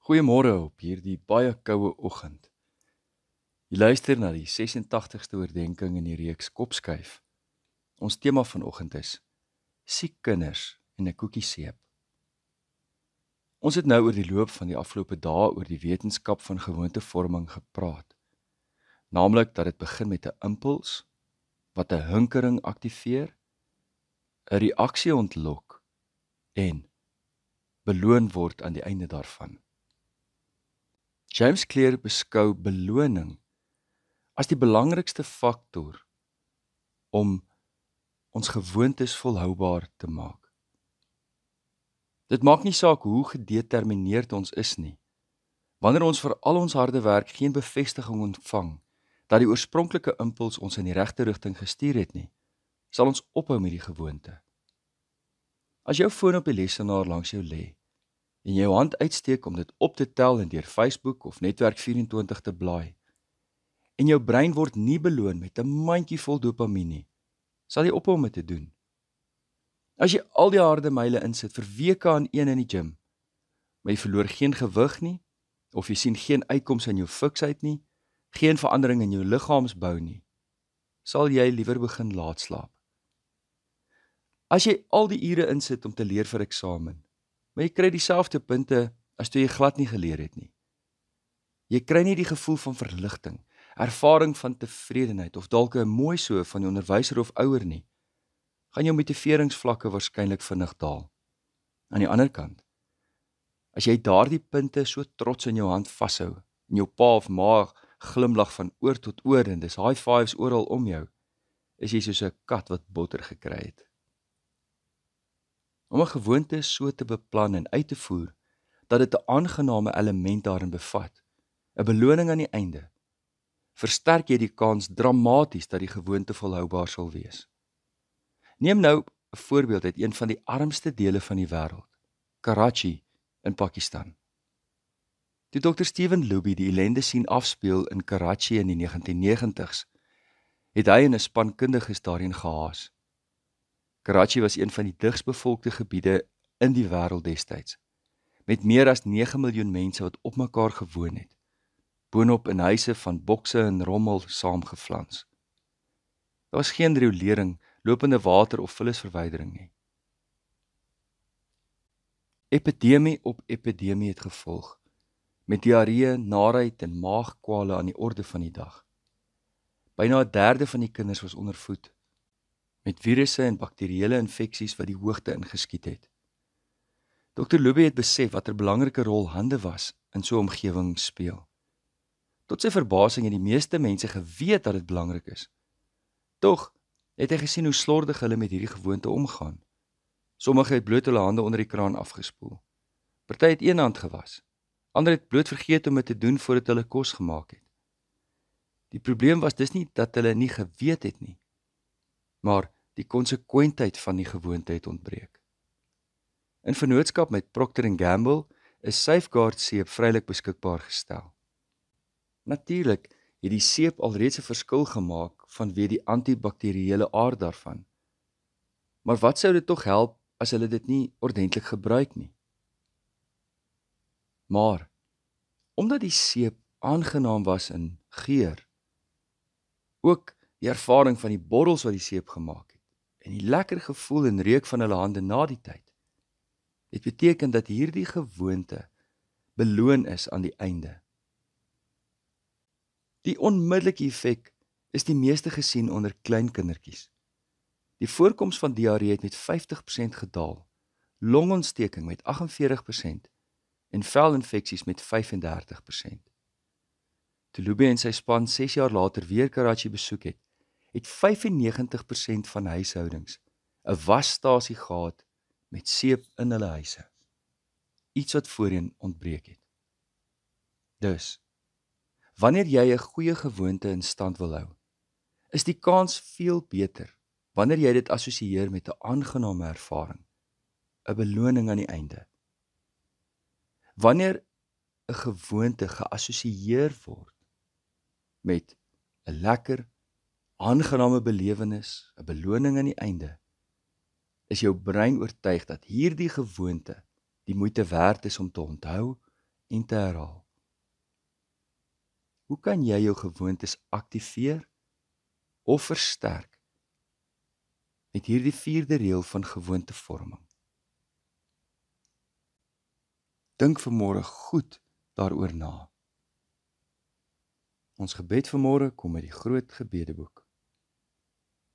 Goeiemôre op hierdie baie koue oggend. Jy luister na die 86ste oordeenking in die reeks Kopskuif. Ons tema vanoggend is siek kinders en 'n koekie-seep. Ons het nou oor die loop van die afgelope dae oor die wetenskap van gewoontevorming gepraat. Naamlik dat dit begin met 'n impuls wat 'n hinkering aktiveer, 'n reaksie ontlok en beloon word aan die einde daarvan. James Clear beskou beloning as die belangrikste faktor om ons gewoontes volhoubaar te maak. Dit maak nie saak hoe gedetermineerd ons is nie. Wanneer ons vir al ons harde werk geen bevestiging ontvang dat die oorspronklike impuls ons in die regte rigting gestuur het nie, sal ons ophou met die gewoonte. As jou foon op die lesenaar langs jou lê en jy jou hand uitsteek om dit op te tel en deur Facebook of Netwerk 24 te blaai, en jou brein word nie beloon met 'n mandjie vol dopamien nie, sal jy ophou om dit te doen. As jy al die harde myle insit vir weke aan een in die gym, maar jy verloor geen gewig nie, of jy sien geen uitkoms in jou fiksheid nie, geen verandering in jou liggaamsbou nie, sal jy liewer begin laat slaap. As jy al die ure insit om te leer vir eksamen, maar jy kry dieselfde punte as toe jy glad nie geleer het nie. Jy kry nie die gevoel van verligting, ervaring van tevredenheid of dalk 'n mooi so van die onderwyser of ouer nie, gaan jou motiveringsvlakke waarskynlik vinnig daal. Aan die ander kant, as jy daardie punte so trots in jou hand vashou en jou pa of ma glimlag van oor tot oor en dis high fives oral om jou, is jy soos 'n kat wat botter gekry het. Om 'n gewoonte so te beplan en uit te voer dat dit 'n aangename element daarin bevat, 'n beloning aan die einde, versterk jy die kans dramaties dat die gewoonte volhoubaar sal wees. Neem nou 'n voorbeeld uit een van die armste dele van die wêreld, Karachi in Pakistan. Toe Dr. Steven Luby die ellende sien afspeel in Karachi in die 1990s, het hy en 'n span kundiges daarheen gehaas. Karachi was een van die digsbevolkte gebiede in die wêreld destyds, met meer as 9 miljoen mense wat op mekaar gewoon het, boonop in huise van bokse en rommel saamgeflans. Daar was geen riolering, lopende water of vullisverwydering nie. Epidemie op epidemie het gevolg, met diarree, naarheid en maagkwale aan die orde van die dag. Byna 1/3 van die kinders was ondervoed, met virusse en bakterieële infeksies wat die hoogte ingeskiet het. Dr. Luby het besef watter belangrike rol hande was in so 'n omgewing speel. Tot sy verbasing het die meeste mense geweet dat dit belangrik is. Tog het hy gesien hoe slordig hulle met hierdie gewoonte omgaan. Sommige het bloot hulle hande onder die kraan afgespoel. Party het een hand gewas. Ander het bloot vergeet om dit te doen voordat hulle kos gemaak het. Die probleem was dus nie dat hulle nie geweet het nie, maar die konsekwentheid van die gewoonte het ontbreek. In vennootskap met Procter & Gamble is Safeguard seep vrylik beskikbaar gestel. Natuurlik het die seep alreeds 'n verskil gemaak vanweë die antibakterieële aard daarvan. Maar wat sou dit tog help as hulle dit nie ordentlik gebruik nie? Maar, omdat die seep aangenaam was in geur, ook die ervaring van die bottels wat die seep gemaak het, en die lekker gevoel en reuk van hulle hande na die tyd, het beteken dat hierdie gewoonte beloon is aan die einde. Die onmiddellike effek is die meeste gesien onder klein kindertjies. Die voorkoms van diarree het met 50% gedaal, longontsteking met 48% en velinfeksies met 35%. Toe Luby en sy span 6 jaar later weer Karachi besoek het, het 95% van huishoudings 'n wasstasie gehad met seep in hulle huise. Iets wat voorheen ontbreek het. Dus, wanneer jy 'n goeie gewoonte in stand wil hou, is die kans veel beter wanneer jy dit assosieer met 'n aangename ervaring, 'n beloning aan die einde. Wanneer 'n gewoonte geassosieer word met 'n lekker, aangename belewenis, 'n beloning aan die einde, is jou brein oortuig dat hierdie gewoonte die moeite werd is om te onthou en te herhaal. Hoe kan jy jou gewoontes aktiveer of versterk met hierdie 4de reël van gewoontevorming? Dink vanmôre goed daaroor na. Ons gebed vanmôre kom uit die groot gebedeboek.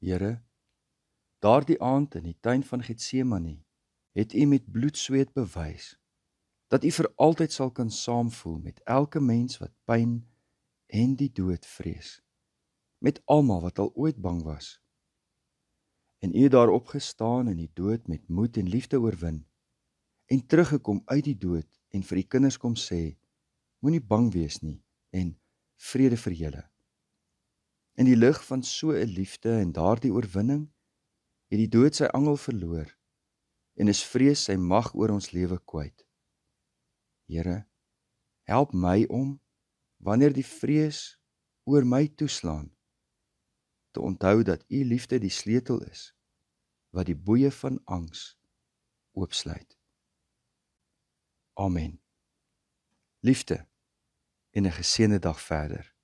Here, daardie aand in die tuin van Getsemane het U met bloedsweet bewys dat U vir altyd sal kan saamvoel met elke mens wat pyn en die dood vrees, met almal wat al ooit bang was. En U het daar opgestaan in die dood met moed en liefde oorwin, en teruggekom uit die dood en vir die kinders kom sê, moenie bang wees nie, en vrede vir julle. In die lig van so 'n liefde en daardie oorwinning, het die dood sy angel verloor, en is vrees sy mag oor ons lewe kwyt. Here, help my om, wanneer die vrees oor my toeslaan, te onthou dat U liefde die sleutel is, wat die boeye van angs oopsluit. Amen. Liefde en 'n geseënde dag verder.